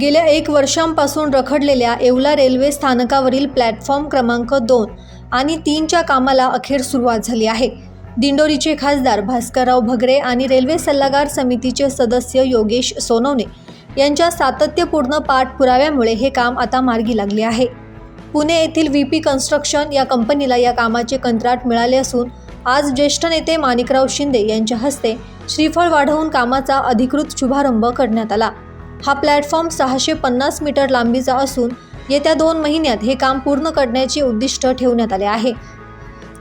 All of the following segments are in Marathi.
गेल्या 1 वर्षांपासून रखडलेल्या येवला रेल्वे स्थानकावरील प्लॅटफॉर्म क्रमांक 2 आणि 3च्या कामाला अखेर सुरुवात झाली आहे। दिंडोरीचे खासदार भास्करराव भगरे आणि रेल्वे सल्लागार समितीचे सदस्य योगेश सोनवणे यांच्या सातत्यपूर्ण पाठपुराव्यामुळे हे काम आता मार्गी लागले आहे। पुणे येथील व्हीपी कन्स्ट्रक्शन या कंपनीला या कामाचे कंत्राट मिळाले असून आज ज्येष्ठ नेते माणिकराव शिंदे यांच्या हस्ते श्रीफळ वाढवून कामाचा अधिकृत शुभारंभ करण्यात आला। हा प्लॅटफॉर्म 650 मीटर लांबीचा असून येत्या 2 महिन्यात हे काम पूर्ण करण्याचे उद्दिष्ट ठेवण्यात आले आहे।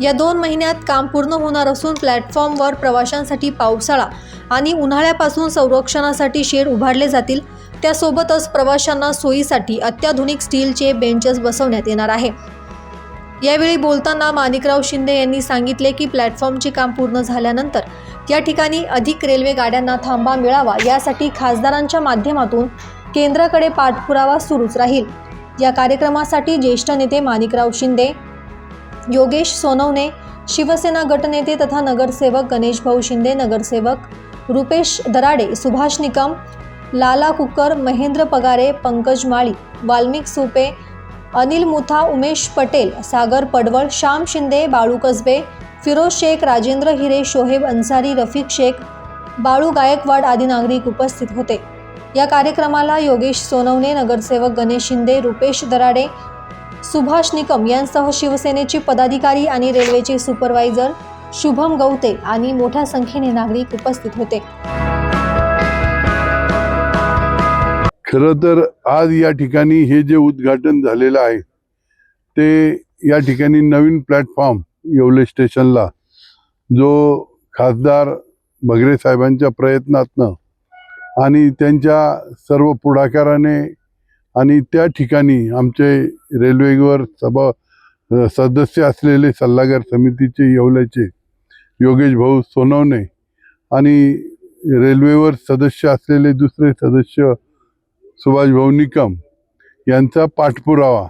या 2 महिन्यात काम पूर्ण होणार असून प्लॅटफॉर्मवर प्रवाशांसाठी पावसाळा आणि उन्हाळ्यापासून संरक्षणासाठी शेड उभारले जातील। त्यासोबतच प्रवाशांना सोयीसाठी अत्याधुनिक स्टीलचे बेंचेस बसवण्यात येणार आहे। यावेळी बोलताना माणिकराव शिंदे यांनी सांगितले की प्लॅटफॉर्मचे काम पूर्ण झाल्यानंतर या ठिकाणी अधिक रेल्वे गाड्यांना थांबा मिळावा यासाठी खासदारांच्या माध्यमातून केंद्राकडे पाठपुरावा सुरूच राहील। या कार्यक्रमासाठी ज्येष्ठ नेते माणिकराव शिंदे, योगेश सोनवणे, शिवसेना गटनेते तथा नगरसेवक गणेश भाऊ शिंदे, नगरसेवक रुपेश दराडे, सुभाष निकम, लाला कुकर, महेंद्र पगारे, पंकज माळी, वाल्मिक सुपे, अनिल मुथा, उमेश पटेल, सागर पडवळ, श्याम शिंदे, बाळू कसबे, फिरोज शेख, राजेंद्र हिरे, शोहेब अन्सारी, रफिक शेख, बाळू गायकवाड आदी नागरिक उपस्थित होते। या कार्यक्रमाला योगेश सोनवणे, नगरसेवक गणेश शिंदे, रुपेश दराडे, सुभाष निकम यांसह शिवसेनेचे पदाधिकारी आणि रेल्वेचे सुपरवायझर शुभम गवते आणि मोठ्या संख्येने नागरिक उपस्थित होते। खरं तर आज या ठिकाणी हे जे उद्घाटन झालेलं आहे ते या ठिकाणी नवीन प्लॅटफॉर्म येवले स्टेशनला जो खासदार भगरे साहेबांच्या प्रयत्नातनं आणि त्यांच्या सर्व पुढाकाराने आणि त्या ठिकाणी आमचे रेल्वेवर सदस्य असलेले सल्लागार समितीचे येवल्याचे योगेश भाऊ सोनवणे आणि रेल्वेवर सदस्य असलेले दुसरे सदस्य सुभाष भाऊ निकम यांचा पाठपुरावा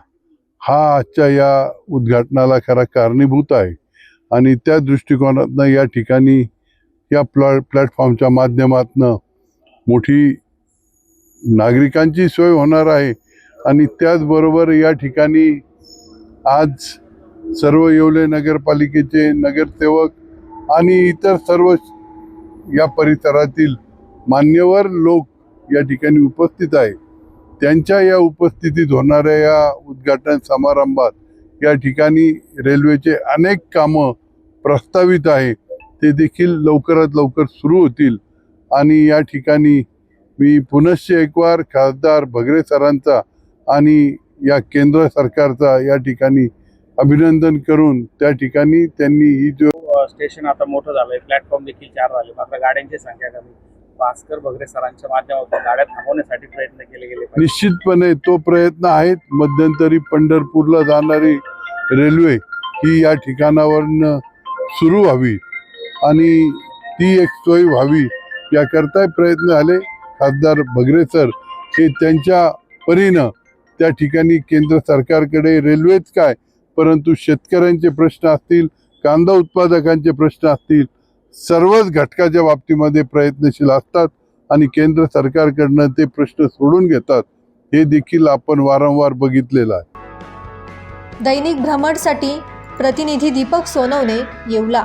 हा आजच्या या उद्घाटनाला खरा कारणीभूत आहे। आणि त्या दृष्टिकोनातनं या ठिकाणी या प्लॅटफॉर्मच्या माध्यमातनं मोठी नागरिकांची सोय होणार आहे। आणि त्याचबरोबर या ठिकाणी आज सर्व येवले नगरपालिकेचे नगरसेवक आणि इतर सर्व या परिसरातील मान्यवर लोक या ठिकाणी उपस्थित आहे। त्यांच्या या उपस्थितीत होणाऱ्या या उद्घाटन समारंभात या ठिकाणी रेल्वेचे अनेक कामं प्रस्तावित आहे, ते देखील लवकरात लवकर सुरू होतील। आणि या ठिकाणी मी पुनश्च एकवार खासदार भगरे सरांचा आणि या केंद्र सरकारचा या ठिकाणी अभिनंदन करून त्या ठिकाणी त्यांनी ही जो स्टेशन आता मोठं झालंय, प्लॅटफॉर्म देखील 4 झाले, मात्र गाड्यांची संख्या कमी। भास्कर भगरे सरांच्या माध्यमातून गाड्या थांबवण्यासाठी प्रयत्न केले गेले। निश्चितपणे तो प्रयत्न आहे। मध्यंतरी पंढरपूरला जाणारी रेल्वे ही या ठिकाणावरून सुरू व्हावी आणि ती एक सोय व्हावी याकरता प्रयत्न झाले। खासदार भगरे सर हे त्यांच्या परीनं त्या ठिकाणी केंद्र सरकारकडे रेल्वेच काय परंतु शेतकऱ्यांचे प्रश्न असतील, कांदा उत्पादकांचे प्रश्न असतील, सर्वच घटकाच्या बाबतीमध्ये प्रयत्नशील असतात आणि केंद्र सरकारकडनं ते प्रश्न सोडून घेतात, हे देखील आपण वारंवार बघितलेलं आहे। दैनिक भ्रमरसाठी प्रतिनिधी दीपक सोनवणे, येवला।